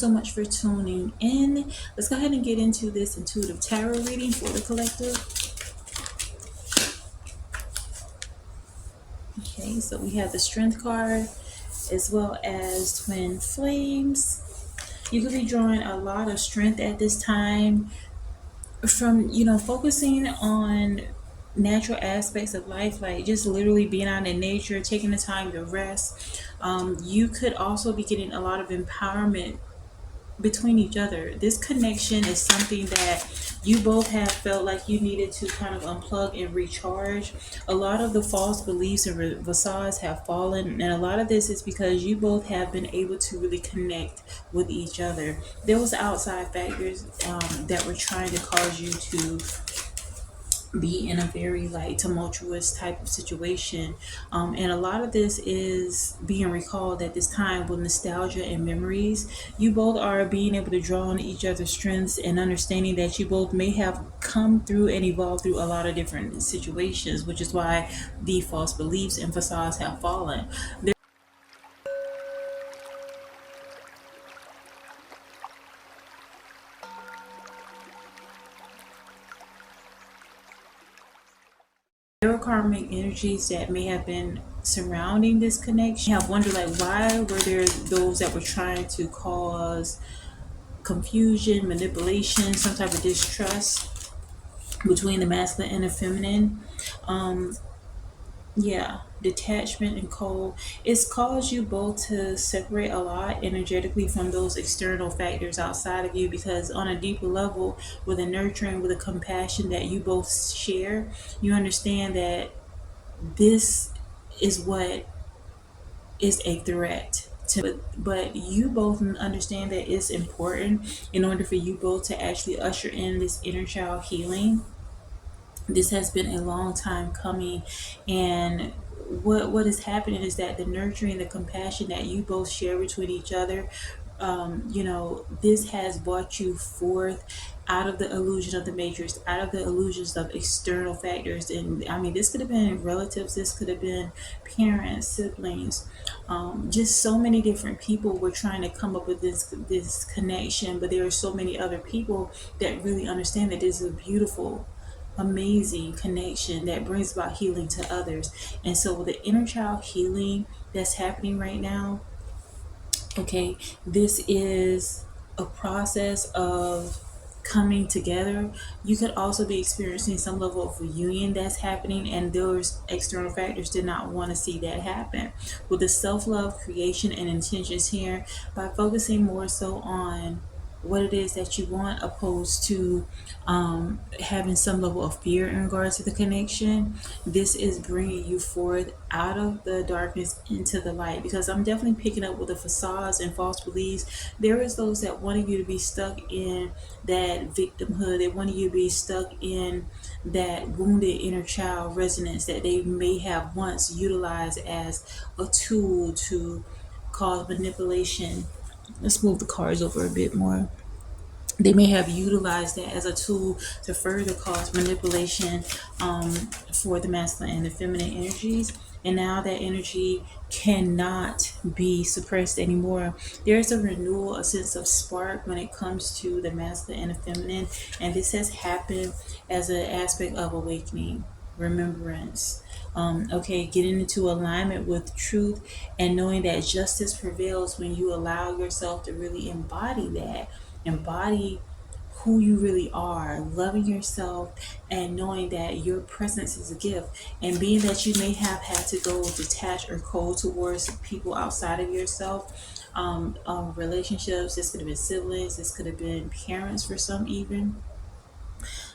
So much for tuning in. Let's go ahead and get into this intuitive tarot reading for the collective. Okay, so we have the Strength card as well as Twin Flames. You could be drawing a lot of strength at this time from, focusing on natural aspects of life, like just literally being out in nature, taking the time to rest. You could also be getting a lot of empowerment between each other. This connection is something that you both have felt like you needed to kind of unplug and recharge. A lot of the false beliefs and facades have fallen, and a lot of this is because you both have been able to really connect with each other. There was outside factors that were trying to cause you to be in a very like tumultuous type of situation, and a lot of this is being recalled at this time with nostalgia and memories. You both are being able to draw on each other's strengths and understanding that you both may have come through and evolved through a lot of different situations, which is why the false beliefs and facades have fallen. There are karmic energies that may have been surrounding this connection. You have wondered, like, why were there those that were trying to cause confusion, manipulation, some type of distrust between the masculine and the feminine? Um, yeah, detachment and cold. It's caused you both to separate a lot energetically from those external factors outside of you, because on a deeper level, with a nurturing, with a compassion that you both share, you understand that this is what is a threat to, but you both understand that it's important in order for you both to actually usher in this inner child healing. This has been a long time coming, and what is happening is that the nurturing, the compassion that you both share between each other, this has brought you forth out of the illusion of the matrix, out of the illusions of external factors. And I mean, this could have been relatives, this could have been parents, siblings, just so many different people were trying to come up with this connection. But there are so many other people that really understand that this is a beautiful, amazing connection that brings about healing to others. And so with the inner child healing that's happening right now, okay, this is a process of coming together. You could also be experiencing some level of reunion that's happening, and those external factors did not want to see that happen. With the self-love, creation, and intentions here, by focusing more so on what it is that you want, opposed to having some level of fear in regards to the connection. This is bringing you forth out of the darkness into the light, because I'm definitely picking up with the facades and false beliefs. There is those that wanted you to be stuck in that victimhood. They wanted you to be stuck in that wounded inner child resonance that they may have once utilized as a tool to cause manipulation. Let's move the cards over a bit more. They may have utilized that as a tool to further cause manipulation, for the masculine and the feminine energies. And now that energy cannot be suppressed anymore. There's a renewal, a sense of spark when it comes to the masculine and the feminine. And this has happened as an aspect of awakening, remembrance. Okay, getting into alignment with truth and knowing that justice prevails when you allow yourself to really embody who you really are, loving yourself and knowing that your presence is a gift. And being that you may have had to go detached or cold towards people outside of yourself, relationships, this could have been siblings, this could have been parents for some even.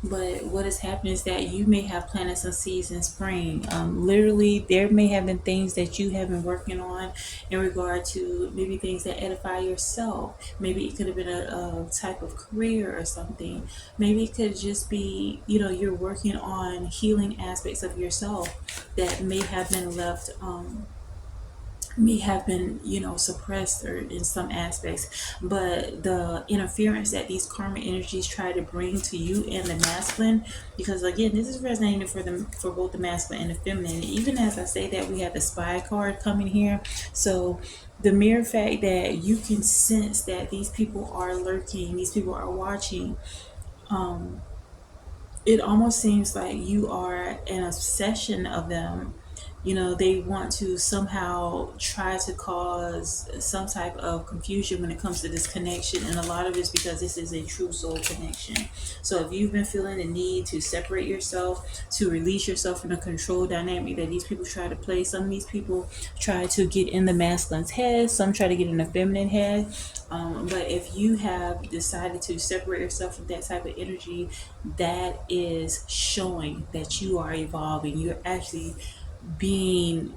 But what has happened is that you may have planted some seeds in spring. Literally, there may have been things that you have been working on in regard to maybe things that edify yourself. Maybe it could have been a type of career or something. Maybe it could just be, you're working on healing aspects of yourself that may have been left may have been, suppressed or in some aspects, but the interference that these karmic energies try to bring to you and the masculine, because again, this is resonating for them, for both the masculine and the feminine. Even as I say that, we have the spy card coming here. So the mere fact that you can sense that these people are lurking, these people are watching, it almost seems like you are an obsession of them. They want to somehow try to cause some type of confusion when it comes to this connection. And a lot of it's because this is a true soul connection. So if you've been feeling the need to separate yourself, to release yourself from the control dynamic that these people try to play, some of these people try to get in the masculine's head, some try to get in the feminine head. But if you have decided to separate yourself from that type of energy, that is showing that you are evolving. You're actually being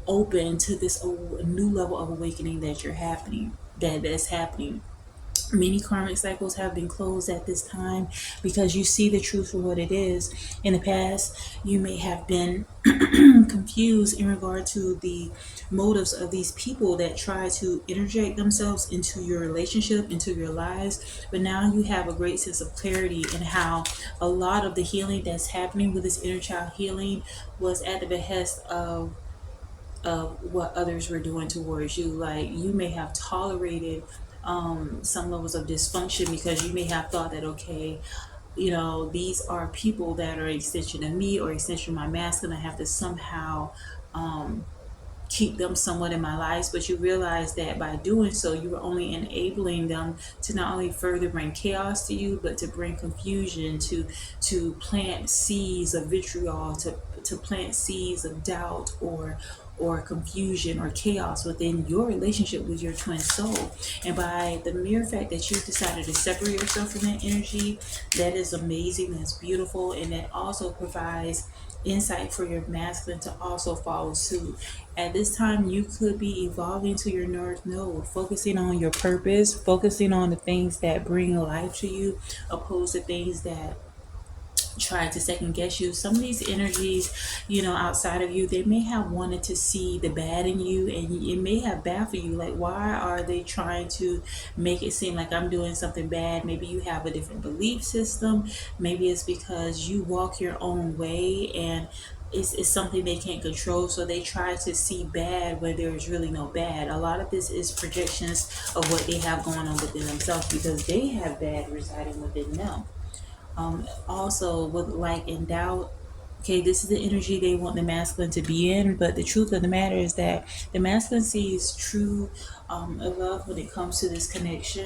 open to this new level of awakening that's happening. Many karmic cycles have been closed at this time because you see the truth for what it is. In the past, you may have been confused in regard to the motives of these people that try to interject themselves into your relationship, into your lives. But now you have a great sense of clarity in how a lot of the healing that's happening with this inner child healing was at the behest of what others were doing towards you. Like, you may have tolerated some levels of dysfunction because you may have thought that, okay, these are people that are extension of me or extension of my masculine. I have to somehow keep them somewhat in my lives, but you realize that by doing so, you are only enabling them to not only further bring chaos to you, but to bring confusion, to plant seeds of vitriol, to plant seeds of doubt or confusion or chaos within your relationship with your twin soul. And by the mere fact that you've decided to separate yourself from that energy, that is amazing, that's beautiful, and that also provides insight for your masculine to also follow suit. At this time, you could be evolving to your North Node, focusing on your purpose, focusing on the things that bring life to you, opposed to things that try to second guess you. Some of these energies, outside of you, they may have wanted to see the bad in you, and it may have baffled you. Like, why are they trying to make it seem like I'm doing something bad? Maybe you have a different belief system. Maybe it's because you walk your own way and it's something they can't control, so they try to see bad where there is really no bad. A lot of this is projections of what they have going on within themselves because they have bad residing within them. Also, with like in doubt, okay, this is the energy they want the masculine to be in, but the truth of the matter is that the masculine sees true love when it comes to this connection,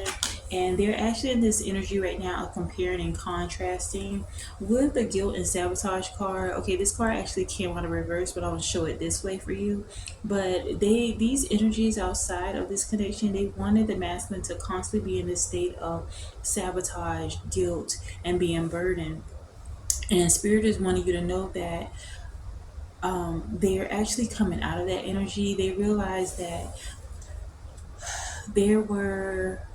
and they're actually in this energy right now of comparing and contrasting with the guilt and sabotage card. Okay, this card actually came out of reverse, but I'm gonna show it this way for you. But these energies outside of this connection, they wanted the masculine to constantly be in this state of sabotage, guilt, and being burdened. And spirit is wanting you to know that they're actually coming out of that energy. They realize that there were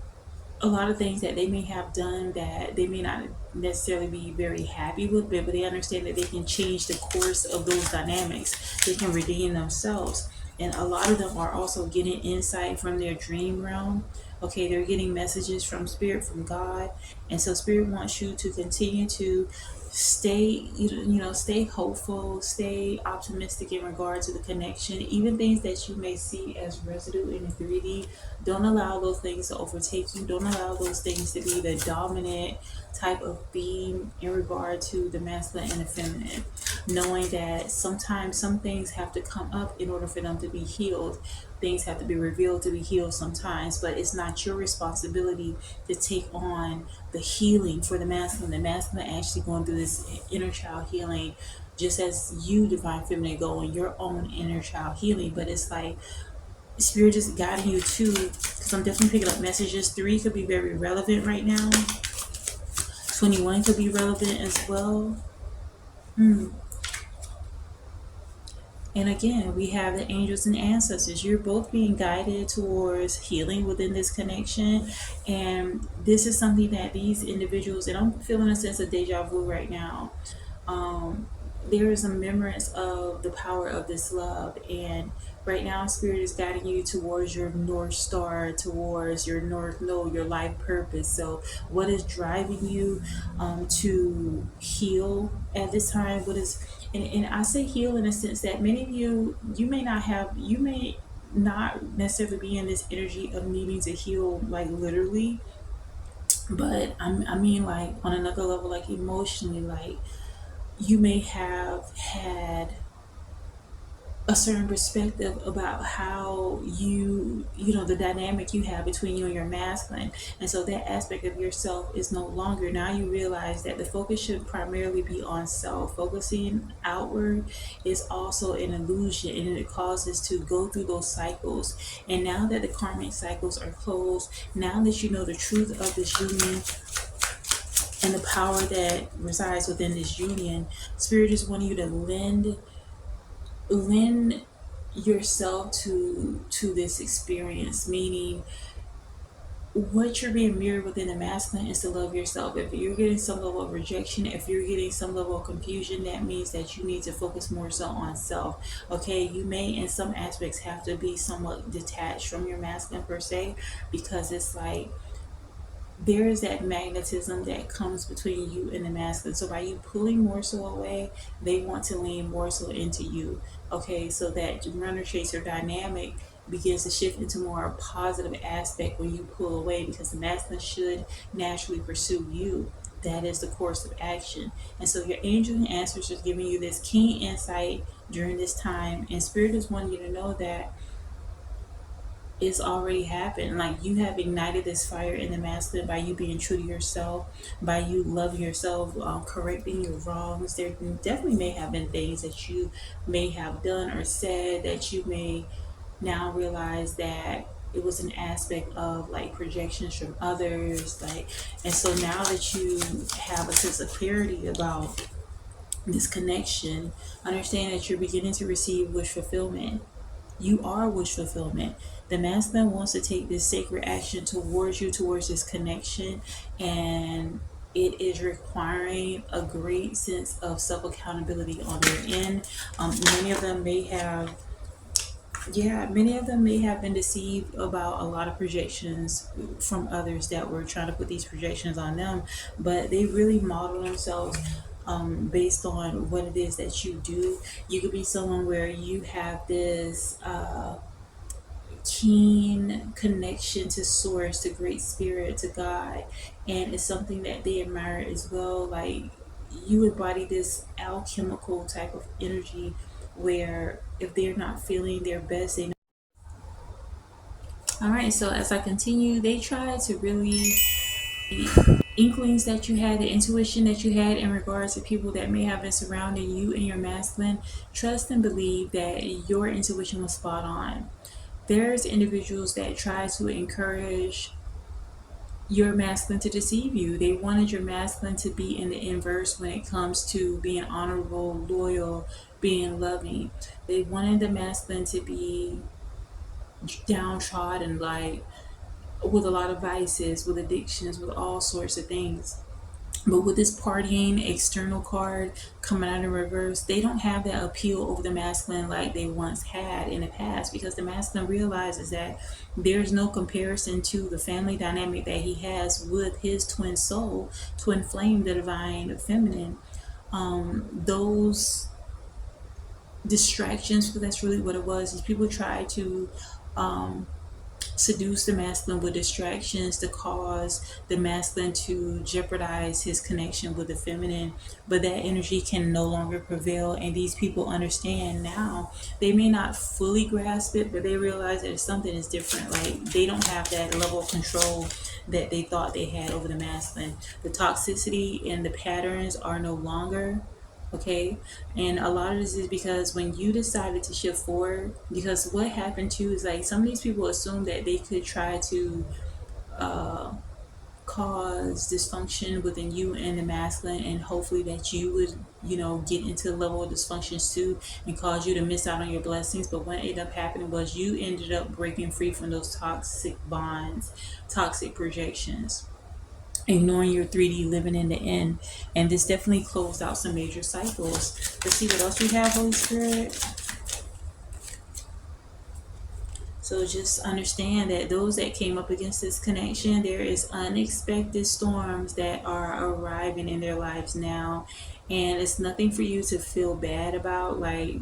a lot of things that they may have done that they may not necessarily be very happy with, but they understand that they can change the course of those dynamics. They can redeem themselves. And a lot of them are also getting insight from their dream realm. Okay, they're getting messages from spirit, from God. And so spirit wants you to continue to stay, stay hopeful, stay optimistic in regard to the connection. Even things that you may see as residue in the 3D, don't allow those things to overtake you. Don't allow those things to be the dominant type of theme in regard to the masculine and the feminine. Knowing that sometimes some things have to come up in order for them to be healed. Things have to be revealed to be healed sometimes, but it's not your responsibility to take on the healing for the masculine. The masculine actually going through this inner child healing, just as you, divine feminine, go on your own inner child healing. But it's like spirit is guiding you to, because I'm definitely picking up messages. 3 could be very relevant right now. 21 could be relevant as well. And again, we have the angels and ancestors. You're both being guided towards healing within this connection. And this is something that these individuals, and I'm feeling a sense of deja vu right now. Um, there is a remembrance of the power of this love. And right now spirit is guiding you towards your north star, towards your north node, your life purpose. So what is driving you to heal at this time? What is, and I say heal in a sense that many of you, you may not necessarily be in this energy of needing to heal like literally, but I mean like on another level, like emotionally, like you may have had a certain perspective about how you know, the dynamic you have between you and your masculine. And so that aspect of yourself is no longer. Now you realize that the focus should primarily be on self. Focusing outward is also an illusion, and it causes to go through those cycles. And now that the karmic cycles are closed, now that you know the truth of this union and the power that resides within this union, spirit is wanting you to lend yourself to this experience. Meaning, what you're being mirrored within the masculine is to love yourself. If you're getting some level of rejection, if you're getting some level of confusion, that means that you need to focus more so on self. Okay, you may in some aspects have to be somewhat detached from your masculine per se, because it's like there is that magnetism that comes between you and the masculine. So by you pulling more so away, they want to lean more so into you. Okay, so that runner chaser dynamic begins to shift into more a positive aspect when you pull away, because the masculine should naturally pursue you. That is the course of action. And so your angel and ancestors giving you this keen insight during this time, and spirit is wanting you to know that it's already happened. Like you have ignited this fire in the masculine by you being true to yourself, by you loving yourself, correcting your wrongs. There definitely may have been things that you may have done or said that you may now realize that it was an aspect of like projections from others. Like, and so now that you have a sense of clarity about this connection, understand that you're beginning to receive wish fulfillment. You are wish fulfillment. The masculine wants to take this sacred action towards you, towards this connection, and it is requiring a great sense of self accountability on their end. Many of them may have, yeah, many of them may have been deceived about a lot of projections from others that were trying to put these projections on them, but they really model themselves based on what it is that you do. You could be someone where you have this keen connection to source, to great spirit, to God, and it's something that they admire as well. Like you embody this alchemical type of energy where if they're not feeling their best, they know. All right, so as I continue, they try to really inklings that you had, the intuition that you had in regards to people that may have been surrounding you and your masculine. Trust and believe that your intuition was spot on. There's individuals that try to encourage your masculine to deceive you. They wanted your masculine to be in the inverse when it comes to being honorable, loyal, being loving. They wanted the masculine to be downtrodden, like with a lot of vices, with addictions, with all sorts of things. But with this partying external card coming out in reverse, they don't have that appeal over the masculine like they once had in the past, because the masculine realizes that there's no comparison to the family dynamic that he has with his twin soul, twin flame, the divine feminine. Those distractions, because that's really what it was, is people try to um, seduce the masculine with distractions to cause the masculine to jeopardize his connection with the feminine. But that energy can no longer prevail, and these people understand now. They may not fully grasp it, but they realize that something is different. Like they don't have that level of control that they thought they had over the masculine. The toxicity and the patterns are no longer. Okay, and a lot of this is because when you decided to shift forward, because what happened too is like some of these people assume that they could try to cause dysfunction within you and the masculine, and hopefully that you would, you know, get into the level of dysfunctions too and cause you to miss out on your blessings. But what ended up happening was you ended up breaking free from those toxic bonds, toxic projections. ignoring your 3D, living in the end. And this definitely closed out some major cycles. Let's see what else we have, Holy Spirit. So just understand that those that came up against this connection, there is unexpected storms that are arriving in their lives now. And it's nothing for you to feel bad about. Like,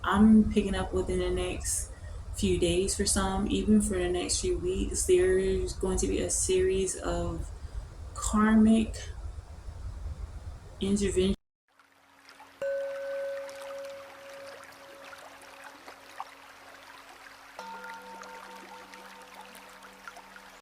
I'm picking up within the next few days for some, even for the next few weeks, there's going to be a series of karmic intervention